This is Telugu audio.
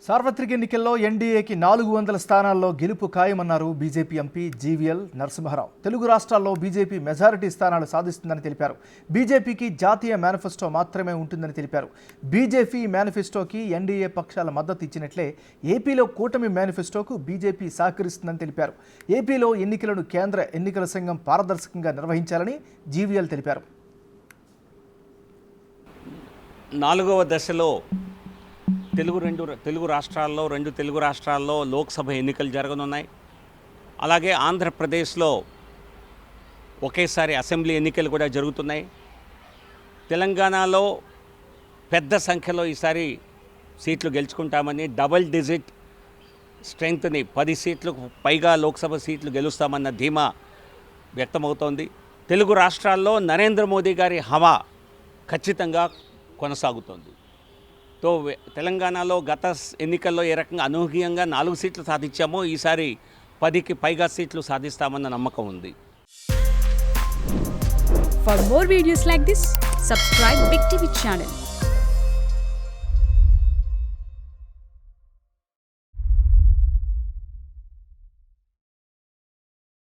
సార్వత్రిక ఎన్నికల్లో ఎన్డీఏకి 400 స్థానాల్లో గెలుపు ఖాయమన్నారు BJP MP GVL Narasimha Rao. Telugu రాష్ట్రాల్లో బీజేపీ మెజారిటీ స్థానాలు సాధిస్తుందని తెలిపారు. బీజేపీకి జాతీయ మేనిఫెస్టో మాత్రమే ఉంటుందని తెలిపారు. బీజేపీ మేనిఫెస్టోకి ఎన్డీఏ పక్షాల మద్దతు ఇచ్చినట్లే ఏపీలో కూటమి మేనిఫెస్టోకు బీజేపీ సహకరిస్తుందని తెలిపారు. ఏపీలో ఎన్నికలను కేంద్ర ఎన్నికల సంఘం పారదర్శకంగా నిర్వహించాలని జీవీఎల్ తెలిపారు. 4వ దశలో రెండు తెలుగు రాష్ట్రాల్లో లోక్సభ ఎన్నికలు జరగనున్నాయి. అలాగే ఆంధ్రప్రదేశ్లో ఒకేసారి అసెంబ్లీ ఎన్నికలు కూడా జరుగుతున్నాయి. తెలంగాణలో పెద్ద సంఖ్యలో ఈసారి సీట్లు గెలుచుకుంటామని, డబుల్ డిజిట్ స్ట్రెంగ్త్ని 10 సీట్లకు పైగా లోక్సభ సీట్లు గెలుస్తామన్న ధీమా వ్యక్తమవుతోంది. తెలుగు రాష్ట్రాల్లో నరేంద్ర మోదీ గారి హవా ఖచ్చితంగా కొనసాగుతోంది. తెలంగాణలో గత ఎన్నికల్లో ఏ రకంగా అనూహ్యంగా 4 సీట్లు సాధించామో ఈసారి 10కి పైగా సీట్లు సాధిస్తామన్న నమ్మకం ఉంది. For more videos like this, subscribe Big TV channel.